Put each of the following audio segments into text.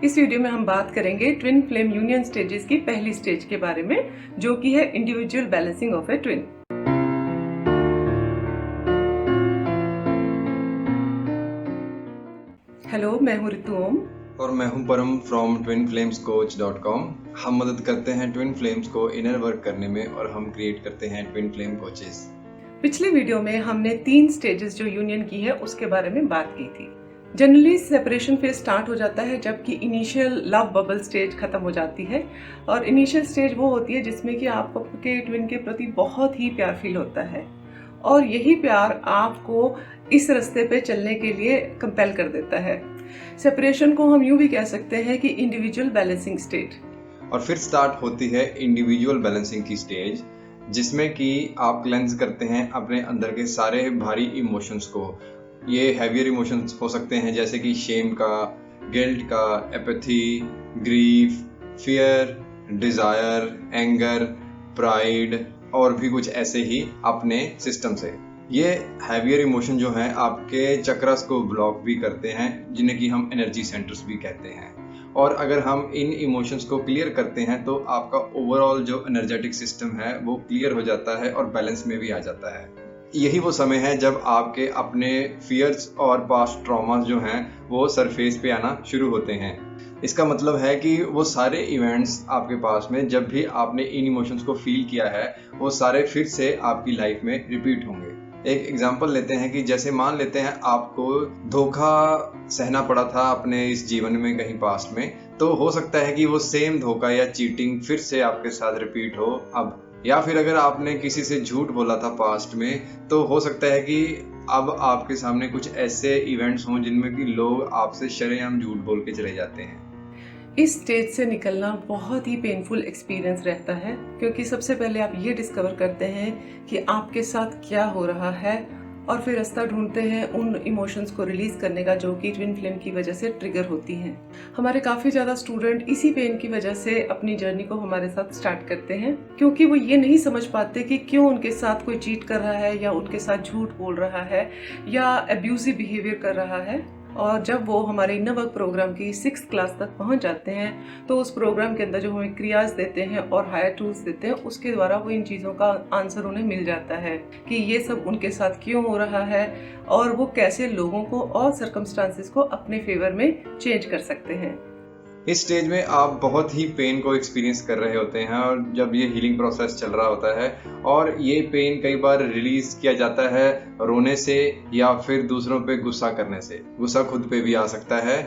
इस वीडियो में हम बात करेंगे ट्विन फ्लेम यूनियन स्टेजेस की पहली स्टेज के बारे में, जो कि है individual balancing of A twin. Hello, मैं हूँ ऋतु ओम और मैं हूं परम फ्रॉम twinflamescoach.com। हम मदद करते हैं ट्विन फ्लेम्स को इनर वर्क करने में और हम क्रिएट करते हैं ट्विन फ्लेम कोचेस। पिछले वीडियो में हमने 3 स्टेजेस जो यूनियन की है उसके बारे में बात की थी। जनरली सेपरेशन फेज स्टार्ट हो जाता है जबकि इनिशियल लव बबल स्टेज खत्म हो जाती है, और इनिशियल स्टेज वो होती है जिसमें कि आपको आपके ट्विन के प्रति बहुत ही प्यार फील होता है, और यही प्यार आपको इस रास्ते पे चलने के लिए कंपेल कर देता है। सेपरेशन को हम यूं भी कह सकते हैं कि इंडिविजुअल बैलेंसिंग स्टेज। और फिर स्टार्ट होती है इंडिविजुअल बैलेंसिंग की स्टेज, जिसमें कि आप क्लेंज करते हैं अपने अंदर के सारे भारी इमोशंस को। ये हैवियर इमोशंस हो सकते हैं जैसे कि शेम का, गिल्ट का, apathy, grief, fear, desire, anger, pride और भी कुछ ऐसे ही अपने सिस्टम से। ये हैवियर इमोशन जो हैं आपके चक्रस को ब्लॉक भी करते हैं, जिन्हें कि हम एनर्जी सेंटर्स भी कहते हैं। और अगर हम इन इमोशंस को क्लियर करते हैं तो आपका ओवरऑल जो एनर्जेटिक सिस्टम है वो क्लियर हो जाता है और बैलेंस में भी आ जाता है। यही वो समय है जब आपके अपने फियर्स और पास्ट ट्रॉमास जो हैं वो सरफेस पे आना शुरू होते हैं। इसका मतलब है कि वो सारे इवेंट्स आपके पास में जब भी आपने इन इमोशंस को फील किया है वो सारे फिर से आपकी लाइफ में रिपीट होंगे। एक एग्जांपल लेते हैं कि जैसे मान लेते हैं आपको धोखा सहना पड़ा था अपने इस जीवन में कहीं पास्ट में, तो हो सकता है कि वो सेम धोखा या चीटिंग फिर से आपके साथ रिपीट हो अब। या फिर अगर आपने किसी से झूठ बोला था पास्ट में, तो हो सकता है कि अब आपके सामने कुछ ऐसे इवेंट्स हों जिनमें कि लोग आपसे शरेआम झूठ बोल के चले जाते हैं। इस स्टेज से निकलना बहुत ही पेनफुल एक्सपीरियंस रहता है, क्योंकि सबसे पहले आप ये डिस्कवर करते हैं कि आपके साथ क्या हो रहा है, और फिर रास्ता ढूंढते हैं उन इमोशंस को रिलीज करने का जो कि ट्विन फ्लेम की वजह से ट्रिगर होती हैं। हमारे काफ़ी ज़्यादा स्टूडेंट इसी पेन की वजह से अपनी जर्नी को हमारे साथ स्टार्ट करते हैं, क्योंकि वो ये नहीं समझ पाते कि क्यों उनके साथ कोई चीट कर रहा है या उनके साथ झूठ बोल रहा है या एब्यूजिव बिहेवियर कर रहा है। और जब वो हमारे इनर वर्क प्रोग्राम की 6th क्लास तक पहुंच जाते हैं तो उस प्रोग्राम के अंदर जो हमें क्रियाज देते हैं और हायर टूल्स देते हैं, उसके द्वारा वो इन चीज़ों का आंसर उन्हें मिल जाता है कि ये सब उनके साथ क्यों हो रहा है और वो कैसे लोगों को और सर्कमस्टांसेस को अपने फेवर में चेंज कर सकते हैं। इस स्टेज में आप बहुत ही पेन को एक्सपीरियंस कर रहे होते हैं, और जब ये हीलिंग प्रोसेस चल रहा होता है और ये पेन कई बार रिलीज किया जाता है रोने से या फिर दूसरों पे गुस्सा करने से। गुस्सा खुद पे भी आ सकता है।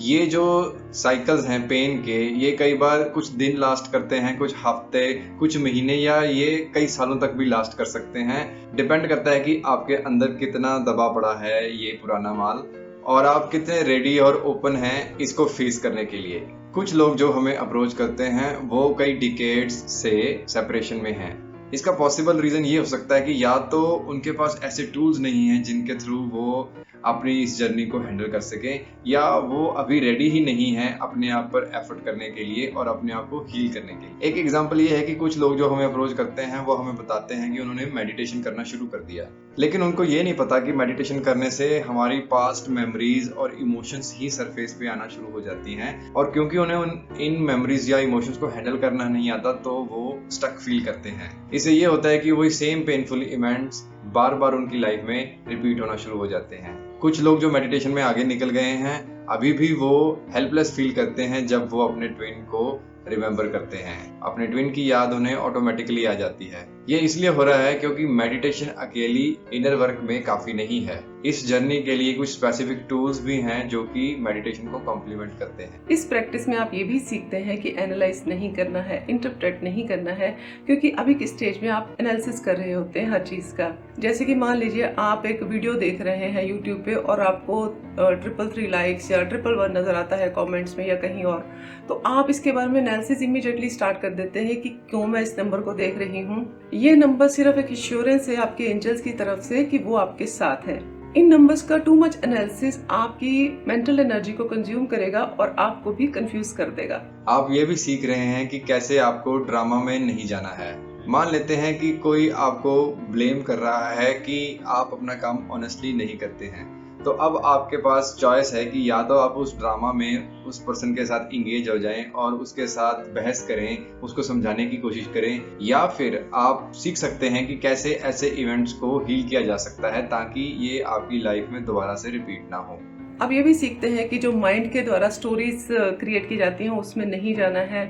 ये जो साइकिल्स हैं पेन के, ये कई बार कुछ दिन लास्ट करते हैं, कुछ हफ्ते, कुछ महीने या ये कई सालों तक भी लास्ट कर सकते हैं। डिपेंड करता है कि आपके अंदर कितना दबा पड़ा है ये पुराना माल और आप कितने रेडी और ओपन हैं इसको फेस करने के लिए। कुछ लोग जो हमें अप्रोच करते हैं वो कई डिकेड्स से सेपरेशन में हैं। इसका पॉसिबल रीजन ये हो सकता है कि या तो उनके पास ऐसे टूल्स नहीं हैं जिनके थ्रू वो अपनी इस जर्नी को हैंडल कर सकें, या वो अभी रेडी ही नहीं है अपने आप पर एफर्ट करने के लिए और अपने आप को हील करने के लिए। एक एग्जांपल ये है कि कुछ लोग जो हमें अप्रोच करते हैं वो हमें बताते हैं कि उन्होंने मेडिटेशन करना शुरू कर दिया, लेकिन उनको ये नहीं पता कि मेडिटेशन करने से हमारी पास्ट मेमोरीज और इमोशंस ही सरफेस पे आना शुरू हो जाती हैं, और क्योंकि उन्हें इन मेमोरीज या इमोशंस को हैंडल करना नहीं आता तो वो स्टक फील करते हैं। इससे ये होता है कि वही सेम पेनफुल इवेंट्स बार बार उनकी लाइफ में रिपीट होना शुरू हो जाते हैं। कुछ लोग जो मेडिटेशन में आगे निकल गए हैं अभी भी वो हेल्पलेस फील करते हैं जब वो अपने ट्विन को रिमेम्बर करते हैं। अपने ट्विन की याद उन्हें ऑटोमेटिकली आ जाती है। ये इसलिए हो रहा है क्योंकि मेडिटेशन अकेली इनर वर्क में काफी नहीं है। इस जर्नी के लिए कुछ स्पेसिफिक टूल्स भी हैं जो कि मेडिटेशन को कॉम्प्लीमेंट करते हैं। इस प्रैक्टिस में आप ये भी सीखते हैं कि एनालाइज नहीं करना है, इंटरप्रेट नहीं करना है, क्योंकि अभी किस स्टेज में आप एनालिसिस कर रहे होते हैं हर चीज का। जैसे कि मान लीजिए आप एक वीडियो देख रहे हैं यूट्यूब पे और आपको 333 लाइक्स या 111 नजर आता है कमेंट्स में या कहीं और, तो आप इसके बारे में एनालिसिस इमीडिएटली स्टार्ट कर देते हैं कि क्यों मैं इस नंबर को देख रही हूँ। ये नंबर सिर्फ एक एश्योरेंस है आपके एंजल्स की तरफ से कि वो आपके साथ है। इन नंबर्स का टू मच एनालिसिस आपकी मेंटल एनर्जी को कंज्यूम करेगा और आपको भी कंफ्यूज कर देगा। आप ये भी सीख रहे हैं कि कैसे आपको ड्रामा में नहीं जाना है। मान लेते हैं कि कोई आपको ब्लेम कर रहा है कि आप अपना काम ऑनेस्टली नहीं करते हैं, तो अब आपके पास चॉइस है कि या तो आप उस ड्रामा में उस पर्सन के साथ इंगेज हो जाएं और उसके साथ बहस करें, उसको समझाने की कोशिश करें, या फिर आप सीख सकते हैं कि कैसे ऐसे इवेंट्स को हील किया जा सकता है ताकि ये आपकी लाइफ में दोबारा से रिपीट ना हो। अब ये भी सीखते हैं कि जो माइंड के द्वारा स्टोरीज क्रिएट की जाती हैं उसमें नहीं जाना है।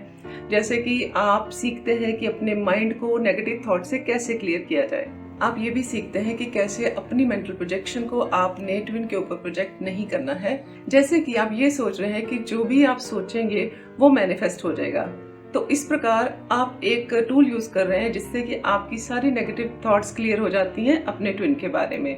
जैसे कि आप सीखते हैं कि अपने माइंड को नेगेटिव थॉट से कैसे क्लियर किया जाए। आप ये भी सीखते हैं कि कैसे अपनी मेंटल प्रोजेक्शन को आपने ट्विन के ऊपर प्रोजेक्ट नहीं करना है। जैसे कि आप ये सोच रहे हैं कि जो भी आप सोचेंगे वो मैनिफेस्ट हो जाएगा। तो इस प्रकार आप एक टूल यूज कर रहे हैं जिससे कि आपकी सारी नेगेटिव थॉट्स क्लियर हो जाती हैं अपने ट्विन के बारे में।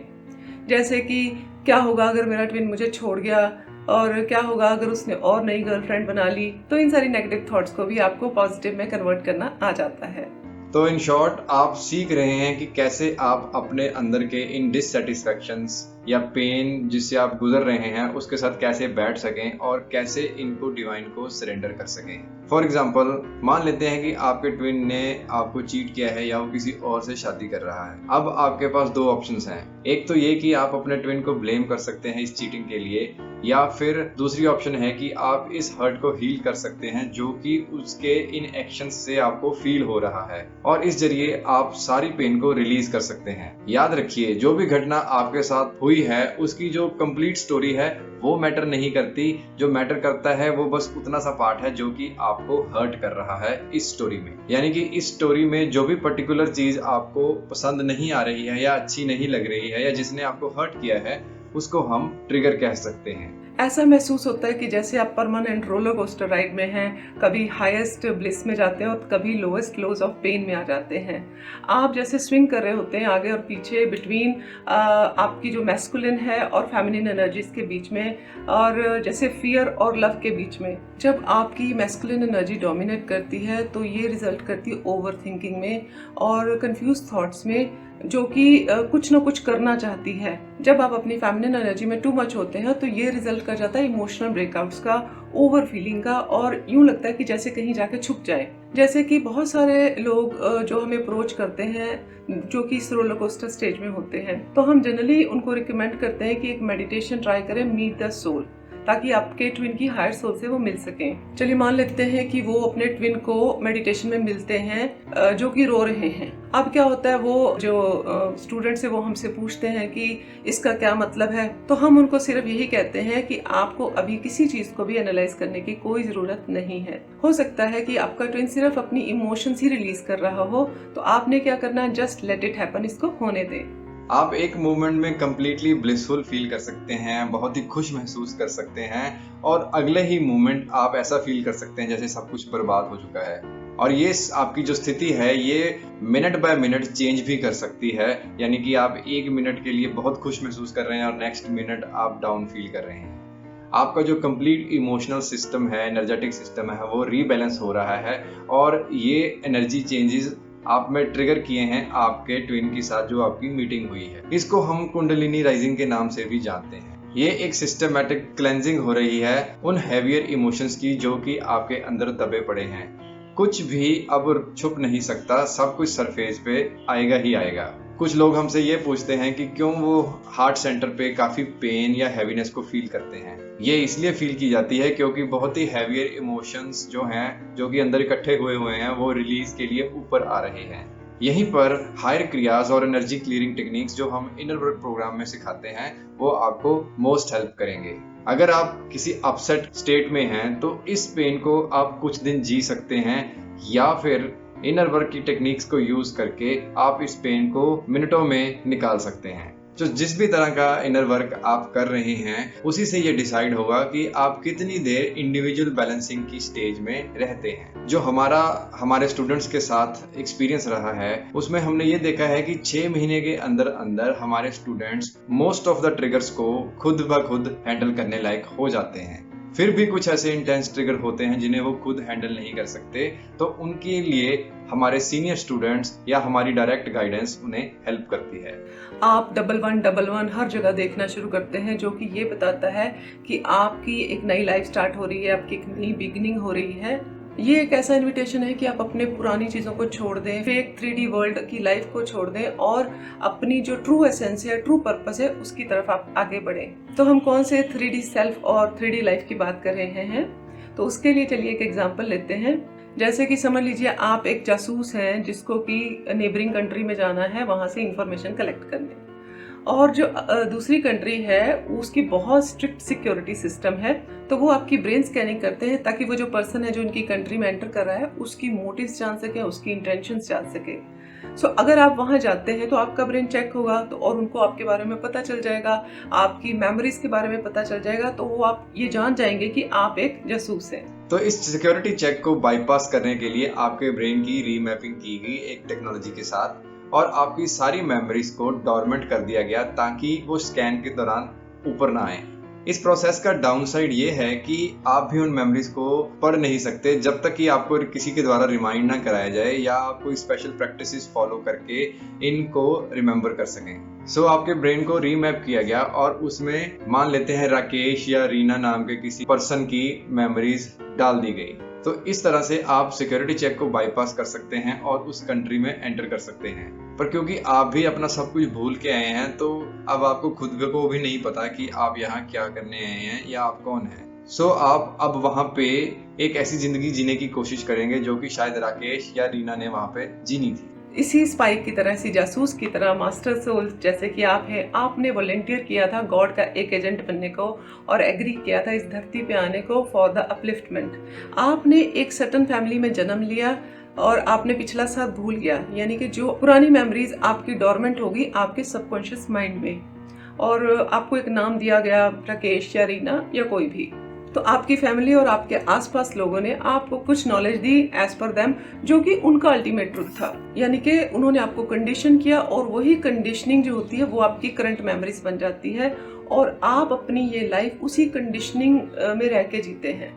जैसे कि क्या होगा अगर मेरा ट्विन मुझे छोड़ गया, और क्या होगा अगर उसने और नई गर्लफ्रेंड बना ली। तो इन सारी नेगेटिव थॉट्स को भी आपको पॉजिटिव में कन्वर्ट करना आ जाता है। तो इन शॉर्ट आप सीख रहे हैं कि कैसे आप अपने अंदर के इन डिससेटिस्फैक्शंस या पेन जिससे आप गुजर रहे हैं उसके साथ कैसे बैठ सकें और कैसे इनको डिवाइन को सरेंडर कर सकें। फॉर एग्जाम्पल, मान लेते हैं कि आपके ट्विन ने आपको चीट किया है या वो किसी और से शादी कर रहा है। अब आपके पास दो ऑप्शंस हैं। एक तो ये कि आप अपने ट्विन को ब्लेम कर सकते हैं इस चीटिंग के लिए, या फिर दूसरी ऑप्शन है कि आप इस हर्ट को हील कर सकते हैं जो कि उसके इन एक्शंस से आपको फील हो रहा है, और इस जरिए आप सारी पेन को रिलीज कर सकते हैं। याद रखिए, जो भी घटना आपके साथ हुई है उसकी जो कंप्लीट स्टोरी है वो मैटर नहीं करती। जो मैटर करता है वो बस उतना सा पार्ट है जो कि आपको हर्ट कर रहा है इस स्टोरी में। यानी कि इस स्टोरी में जो भी पर्टिकुलर चीज आपको पसंद नहीं आ रही है या अच्छी नहीं लग रही है या जिसने आपको हर्ट किया है उसको हम ट्रिगर कह सकते हैं। ऐसा महसूस होता है कि जैसे आप परमानेंट रोलर कोस्टर राइड में हैं, कभी हाईएस्ट ब्लिस में जाते हैं और कभी लोएस्ट लोज ऑफ पेन में आ जाते हैं। आप जैसे स्विंग कर रहे होते हैं आगे और पीछे, बिटवीन आपकी जो मैस्कुलिन है और फेमिनिन एनर्जीज के बीच में, और जैसे फियर और लव के बीच में। जब आपकी मैस्कुलिन एनर्जी डोमिनेट करती है तो ये रिजल्ट करती है ओवर थिंकिंग में और कंफ्यूज थॉट्स में, जो कि कुछ ना कुछ करना चाहती है। जब आप अपनी फेमिनिन एनर्जी में टू मच होते हैं तो ये रिजल्ट कर जाता है इमोशनल ब्रेकआउट्स का, ओवर फीलिंग का, और यूं लगता है कि जैसे कहीं जाके छुप जाए। जैसे कि बहुत सारे लोग जो हमें अप्रोच करते हैं जो कि इस रोलर कोस्टर स्टेज में होते हैं, तो हम जनरली उनको रिकमेंड करते हैं कि एक मेडिटेशन ट्राई करें, मीट द सोल, ताकि आपके ट्विन की हायर सोल से वो मिल सकें। चलिए मान लेते हैं कि वो अपने ट्विन को मेडिटेशन में मिलते हैं जो कि रो रहे हैं। अब क्या होता है, वो जो स्टूडेंट्स है वो हमसे पूछते हैं कि इसका क्या मतलब है। तो हम उनको सिर्फ यही कहते हैं कि आपको अभी किसी चीज को भी एनालाइज करने की कोई जरूरत नहीं है। हो सकता है कि आपका ट्विन सिर्फ अपनी इमोशंस ही रिलीज कर रहा हो, तो आपने क्या करना है, जस्ट लेट इट हैपन, इसको होने दें। आप एक मोमेंट में कंप्लीटली ब्लिसफुल फील कर सकते हैं, बहुत ही खुश महसूस कर सकते हैं, और अगले ही मोमेंट आप ऐसा फील कर सकते हैं जैसे सब कुछ बर्बाद हो चुका है। और ये आपकी जो स्थिति है ये मिनट बाय मिनट चेंज भी कर सकती है। यानी कि आप एक मिनट के लिए बहुत खुश महसूस कर रहे हैं और नेक्स्ट मिनट आप डाउन फील कर रहे हैं। आपका जो कंप्लीट इमोशनल सिस्टम है, एनर्जेटिक सिस्टम है, वो रीबैलेंस हो रहा है, और ये एनर्जी चेंजेस आप में ट्रिगर किए हैं आपके ट्विन के साथ जो आपकी मीटिंग हुई है। इसको हम कुंडलिनी राइजिंग के नाम से भी जानते हैं। ये एक सिस्टमैटिक क्लेंजिंग हो रही है उन हैवियर इमोशंस की जो कि आपके अंदर दबे पड़े हैं। कुछ भी अब छुप नहीं सकता, सब कुछ सरफेस पे आएगा ही आएगा। कुछ लोग हमसे ये पूछते हैं कि क्यों वो हार्ट सेंटर पे काफी पेन या हैवीनेस को फील करते हैं। ये इसलिए फील की जाती है क्योंकि बहुत ही हैवियर इमोशंस जो हैं, जो कि अंदर इकट्ठे हुए हैं, वो रिलीज के लिए ऊपर आ रहे हैं। यहीं पर हायर क्रियाज और एनर्जी क्लियरिंग टेक्निक्स जो हम इनर वर्क प्रोग्राम में सिखाते हैं वो आपको मोस्ट हेल्प करेंगे। अगर आप किसी अपसेट स्टेट में हैं तो इस पेन को आप कुछ दिन जी सकते हैं, या फिर इनर वर्क की टेक्निक्स को यूज करके आप इस पेन को मिनटों में निकाल सकते हैं। तो जिस भी तरह का इनर वर्क आप कर रहे हैं उसी से ये डिसाइड होगा कि आप कितनी देर इंडिविजुअल बैलेंसिंग की स्टेज में रहते हैं। जो हमारे स्टूडेंट्स के साथ एक्सपीरियंस रहा है उसमें हमने ये देखा है कि 6 महीने के अंदर अंदर हमारे students most of the triggers को खुद ब खुद हैंडल करने लायक हो जाते हैं। फिर भी कुछ ऐसे इंटेंस ट्रिगर होते हैं जिन्हें वो खुद हैंडल नहीं कर सकते, तो उनके लिए हमारे सीनियर स्टूडेंट्स या हमारी डायरेक्ट गाइडेंस उन्हें हेल्प करती है। आप 1111 हर जगह देखना शुरू करते हैं, जो कि ये बताता है कि आपकी एक नई लाइफ स्टार्ट हो रही है, आपकी एक नई बिगिनिंग हो रही है। ये एक ऐसा इनविटेशन है कि आप अपने पुरानी चीज़ों को छोड़ दें, फेक 3D वर्ल्ड की लाइफ को छोड़ दें और अपनी जो ट्रू एसेंस है, ट्रू पर्पस है, उसकी तरफ आप आगे बढ़ें। तो हम कौन से 3D सेल्फ और 3D लाइफ की बात कर रहे हैं? तो उसके लिए चलिए एक एग्जाम्पल लेते हैं। जैसे कि समझ लीजिए आप एक जासूस हैं जिसको कि नेबरिंग कंट्री में जाना है वहाँ से इंफॉर्मेशन कलेक्ट करने, और जो दूसरी कंट्री है उसकी बहुत स्ट्रिक्ट सिक्योरिटी सिस्टम है, तो वो आपकी ब्रेन स्कैनिंग करते हैं ताकि वो जो पर्सन है जो उनकी कंट्री में एंटर कर रहा है उसकी मोटिव्स जान सके, उसकी इंटेंशंस जान सके। सो अगर आप वहाँ जाते हैं तो आपका ब्रेन चेक होगा तो और उनको आपके बारे में पता चल जाएगा, आपकी मेमोरीज के बारे में पता चल जाएगा, तो वो आप ये जान जाएंगे कि आप एक जासूस हैं। तो इस सिक्योरिटी चेक को बाईपास करने के लिए आपके ब्रेन की रीमैपिंग की गई एक टेक्नोलॉजी के साथ, और आपकी सारी मेमोरीज को डॉर्मेंट कर दिया गया ताकि वो स्कैन के दौरान ऊपर ना आए। इस प्रोसेस का डाउनसाइड ये है कि आप भी उन मेमोरीज को पढ़ नहीं सकते जब तक कि आपको किसी के द्वारा रिमाइंड ना कराया जाए या आप कोई स्पेशल प्रैक्टिसेस फॉलो करके इनको रिमेम्बर कर सकें। सो आपके ब्रेन को रीमैप किया गया और उसमें मान लेते हैं राकेश या रीना नाम के किसी पर्सन की मेमोरीज डाल दी गई। तो इस तरह से आप सिक्योरिटी चेक को बाईपास कर सकते हैं और उस कंट्री में एंटर कर सकते हैं। पर क्योंकि आप भी अपना सब कुछ भूल के आए हैं तो अब आपको खुद को भी नहीं पता कि आप यहाँ क्या करने आए हैं या आप कौन हैं। सो आप अब वहाँ पे एक ऐसी जिंदगी जीने की कोशिश करेंगे जो कि शायद राकेश या रीना ने वहाँ पे जीनी थी। इसी स्पाई की तरह, इसी जासूस की तरह, मास्टर सोल जैसे कि आप हैं, आपने वॉलंटियर किया था गॉड का एक एजेंट बनने को और एग्री किया था इस धरती पे आने को फॉर द अपलिफ्टमेंट। आपने एक सर्टन फैमिली में जन्म लिया और आपने पिछला साथ भूल गया, यानी कि जो पुरानी मेमोरीज आपकी डोरमेंट होगी आपके सबकॉन्शियस माइंड में, और आपको एक नाम दिया गया राकेश या रीना या कोई भी। तो आपकी फैमिली और आपके आसपास लोगों ने आपको कुछ नॉलेज दी एज पर देम, जो कि उनका अल्टीमेट ट्रुथ था, यानी कि उन्होंने आपको कंडीशन किया और वही कंडीशनिंग जो होती है वो आपकी करंट मेमोरीज बन जाती है और आप अपनी ये लाइफ उसी कंडीशनिंग में रह के जीते हैं।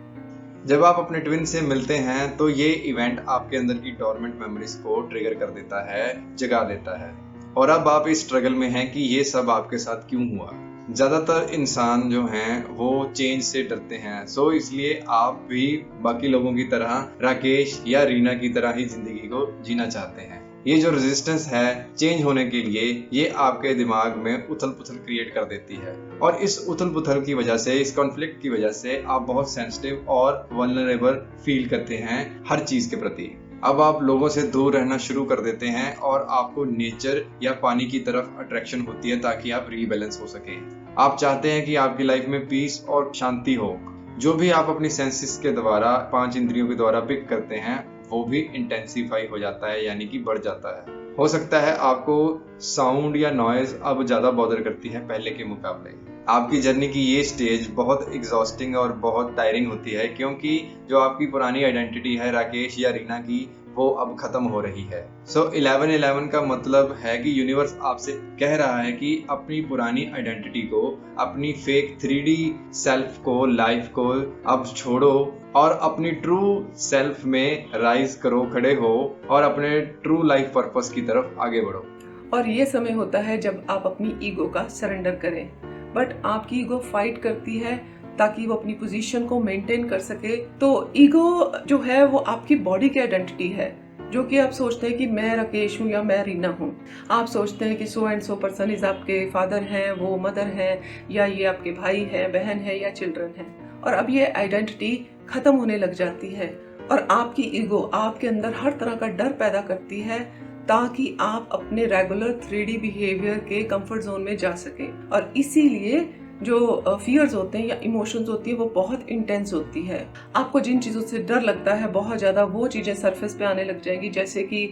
जब आप अपने ट्विन से मिलते हैं तो ये इवेंट आपके अंदर की डोरमेंट मेमोरीज को ट्रिगर कर देता है, जगा देता है, और अब आप इस स्ट्रगल में हैं कि ये सब आपके साथ क्यों हुआ। ज़्यादातर इंसान जो हैं वो चेंज से डरते हैं, सो इसलिए आप भी बाकी लोगों की तरह राकेश या रीना की तरह ही जिंदगी को जीना चाहते हैं। ये जो रेजिस्टेंस है चेंज होने के लिए, ये आपके दिमाग में उथल पुथल क्रिएट कर देती है, और इस उथल पुथल की वजह से, इस कॉन्फ्लिक्ट की वजह से आप बहुत सेंसिटिव और वल्नरेबल फील करते हैं हर चीज़ के प्रति। अब आप लोगों से दूर रहना शुरू कर देते हैं और आपको नेचर या पानी की तरफ अट्रैक्शन होती है ताकि आप रीबैलेंस हो सके। आप चाहते हैं कि आपकी लाइफ में पीस और शांति हो। जो भी आप अपनी सेंसेस के द्वारा, 5 इंद्रियों के द्वारा पिक करते हैं वो भी इंटेंसिफाई हो जाता है, यानी कि बढ़ जाता है। हो सकता है आपको साउंड या नॉइज अब ज़्यादा बॉदर करती है पहले के मुकाबले। आपकी जर्नी की ये स्टेज बहुत एग्जॉस्टिंग और बहुत टायरिंग होती है, क्योंकि जो आपकी पुरानी आइडेंटिटी है राकेश या रीना की, वो अब खत्म हो रही है। सो 11-11 का मतलब है कि यूनिवर्स आपसे कह रहा है कि अपनी पुरानी आइडेंटिटी को, अपनी फेक 3D सेल्फ को, लाइफ को अब छोड़ो और अपनी ट्रू सेल्फ में राइज करो, खड़े हो और अपने ट्रू लाइफ पर्पस की तरफ आगे बढ़ो। और ये समय होता है जब आप अपनी ईगो का सरेंडर करें, बट आपकी ईगो फाइट करती है ताकि वो अपनी पोजीशन को मेंटेन कर सके। तो ईगो जो है वो आपकी बॉडी की आइडेंटिटी है, जो कि आप सोचते हैं कि मैं राकेश हूँ या मैं रीना हूँ। आप सोचते हैं कि so and so person is आपके फादर हैं, वो मदर हैं, या ये आपके भाई हैं, बहन है या चिल्ड्रन हैं। और अब ये आइडेंटिटी खत्म होने लग जाती है और आपकी ईगो आपके अंदर हर तरह का डर पैदा करती है ताकि आप अपने रेगुलर 3D बिहेवियर के कंफर्ट जोन में जा सकें। और इसीलिए जो फियर्स होते हैं या इमोशंस होती है वो बहुत इंटेंस होती है। आपको जिन चीज़ों से डर लगता है बहुत ज़्यादा, वो चीज़ें सरफेस पे आने लग जाएंगी, जैसे कि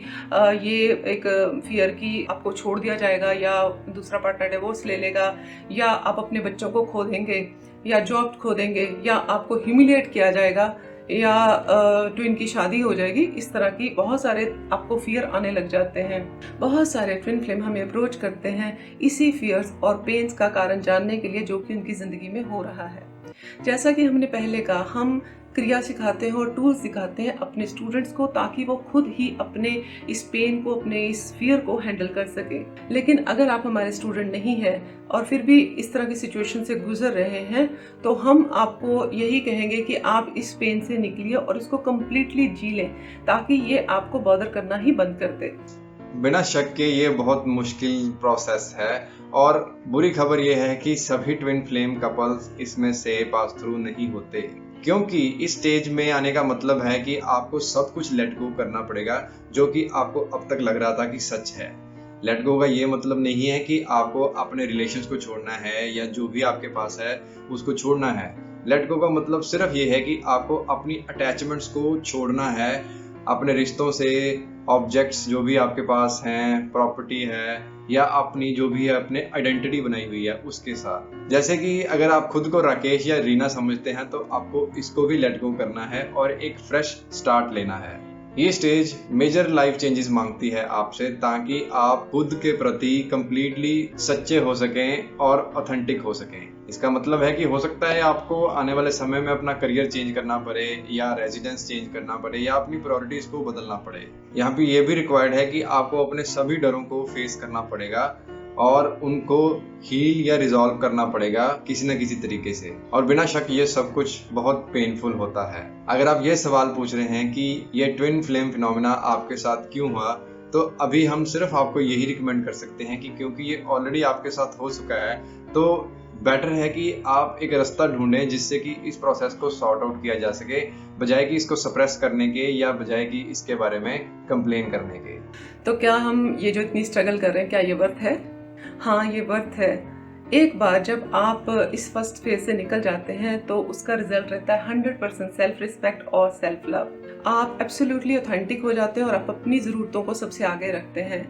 ये एक फियर कि आपको छोड़ दिया जाएगा या दूसरा पार्टनर डिवोर्स ले लेगा, या आप अपने बच्चों को खो देंगे, या जॉब खो देंगे, या आपको ह्यूमिलिएट किया जाएगा, या ट्विन की शादी हो जाएगी। इस तरह की बहुत सारे आपको फियर आने लग जाते हैं। बहुत सारे ट्विन फ्लेम हमें अप्रोच करते हैं इसी फियर्स और पेन्स का कारण जानने के लिए जो कि उनकी ज़िंदगी में हो रहा है। जैसा कि हमने पहले कहा, हम क्रिया सिखाते हैं और टूल्स सिखाते हैं अपने स्टूडेंट्स को, ताकि वो खुद ही अपने इस पेन को, अपने इस फियर को हैंडल कर सके। लेकिन अगर आप हमारे स्टूडेंट नहीं हैं और फिर भी इस तरह की सिचुएशन से गुजर रहे हैं, तो हम आपको यही कहेंगे कि आप इस पेन से निकलिए और इसको कम्प्लीटली जी लें, ताकि ये आपको बॉदर करना ही बंद कर दे। बिना शक के ये बहुत मुश्किल प्रोसेस है और बुरी खबर ये है कि सभी ट्विन फ्लेम कपल्स इसमें से पास थ्रू नहीं होते, क्योंकि इस स्टेज में आने का मतलब है कि आपको सब कुछ लेट गो करना पड़ेगा, जो कि आपको अब तक लग रहा था कि सच है। लेट गो का ये मतलब नहीं है कि आपको अपने रिलेशंस को छोड़ना है या जो भी आपके पास है उसको छोड़ना है। लेट गो का मतलब सिर्फ ये है कि आपको अपनी अटैचमेंट्स को छोड़ना है, अपने रिश्तों से, ऑब्जेक्ट्स जो भी आपके पास हैं, प्रॉपर्टी है या अपनी जो भी है अपने आइडेंटिटी बनाई हुई है उसके साथ। जैसे कि अगर आप खुद को राकेश या रीना समझते हैं तो आपको इसको भी लेट गो करना है और एक फ्रेश स्टार्ट लेना है। ये स्टेज मेजर लाइफ चेंजेस मांगती है आपसे, ताकि आप खुद के प्रति कंप्लीटली सच्चे हो सकें और ऑथेंटिक हो सकें। इसका मतलब है कि हो सकता है आपको आने वाले समय में अपना करियर चेंज करना पड़े या रेजिडेंस चेंज करना पड़े या अपनी प्रायोरिटीज को बदलना पड़े। यहाँ पे ये भी रिक्वायर्ड है कि आपको अपने सभी डरों को फेस करना पड़ेगा और उनको हील या रिजॉल्व करना पड़ेगा किसी न किसी तरीके से। और बिना शक ये सब कुछ बहुत पेनफुल होता है। अगर आप ये सवाल पूछ रहे हैं कि ये ट्विन फ्लेम फिनोमेना आपके साथ क्यों हुआ, तो अभी हम सिर्फ आपको यही रिकमेंड कर सकते हैं कि क्योंकि ये ऑलरेडी आपके साथ हो चुका है, तो बेटर है कि आप एक रास्ता ढूंढें जिससे कि इस प्रोसेस को सॉर्ट आउट किया जा सके, बजाय कि इसको सप्रेस करने के या बजाय कि इसके बारे में कंप्लेन करने के। तो क्या हम ये जो इतनी स्ट्रगल कर रहे हैं, क्या ये वर्थ है? हाँ, ये वर्थ है। एक बार जब आप इस फर्स्ट फेज से निकल जाते हैं तो उसका रिजल्ट रहता है 100% सेल्फ रिस्पेक्ट और सेल्फ लव। आप एब्सोल्युटली ऑथेंटिक हो जाते हैं और आप अपनी ज़रूरतों को सबसे आगे रखते हैं।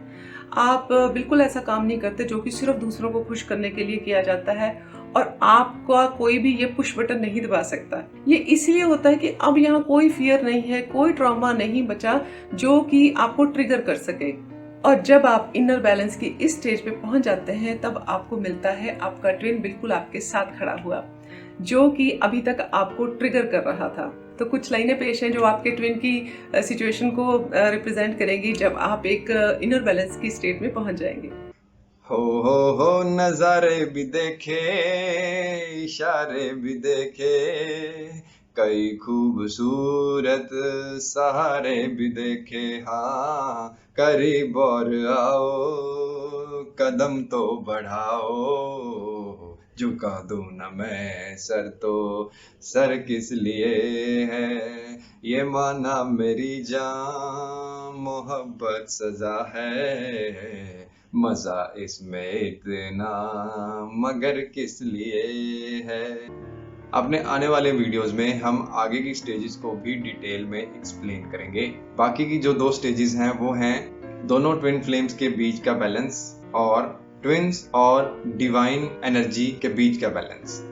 आप बिल्कुल ऐसा काम नहीं करते जो कि सिर्फ दूसरों को खुश करने के लिए किया जाता है, और आपका कोई भी ये पुश बटन नहीं दबा सकता। ये इसलिए होता है कि अब यहाँ कोई फियर नहीं है, कोई ट्रॉमा नहीं बचा जो कि आपको ट्रिगर कर सके। और जब आप इनर बैलेंस की इस स्टेज पे पहुंच जाते हैं, तब आपको मिलता है आपका ट्विन बिल्कुल आपके साथ खड़ा हुआ, जो कि अभी तक आपको ट्रिगर कर रहा था। तो कुछ लाइनें पेश हैं जो आपके ट्विन की सिचुएशन को रिप्रेजेंट करेंगी जब आप एक इनर बैलेंस की स्टेट में पहुंच जाएंगे। हो नजारे भी देखे, इशारे भी देखे, कई खूबसूरत सहारे भी देखे, हाँ करीब और आओ, कदम तो बढ़ाओ, झुका दूं न मैं सर तो सर किस लिए है, ये माना मेरी जान मोहब्बत सजा है, मजा इसमें इतना मगर किस लिए है। अपने आने वाले वीडियोस में हम आगे की स्टेजेस को भी डिटेल में एक्सप्लेन करेंगे। बाकी की जो 2 स्टेजेस हैं वो हैं दोनों ट्विन फ्लेम्स के बीच का बैलेंस और ट्विन्स और डिवाइन एनर्जी के बीच का बैलेंस।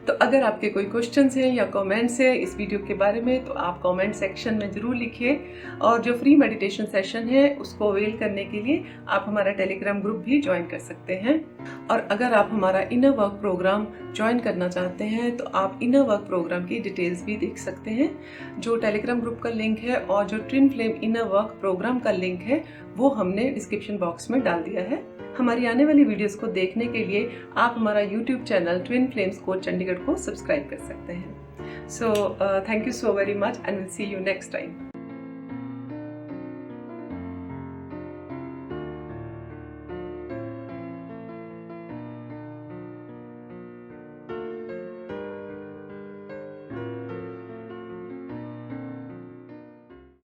तो अगर आपके कोई क्वेश्चंस हैं या कमेंट्स हैं इस वीडियो के बारे में, तो आप कमेंट सेक्शन में ज़रूर लिखिए। और जो फ्री मेडिटेशन सेशन है उसको अवेल करने के लिए आप हमारा टेलीग्राम ग्रुप भी ज्वाइन कर सकते हैं। और अगर आप हमारा इनर वर्क प्रोग्राम ज्वाइन करना चाहते हैं तो आप इनर वर्क प्रोग्राम की डिटेल्स भी देख सकते हैं। जो टेलीग्राम ग्रुप का लिंक है और जो twin flame inner work program का लिंक है वो हमने डिस्क्रिप्शन बॉक्स में डाल दिया है। हमारी आने वाली वीडियोस को देखने के लिए आप हमारा YouTube channel twin flames coach Chandigarh को सब्सक्राइब कर सकते हैं। So thank you so very much and will see you next time.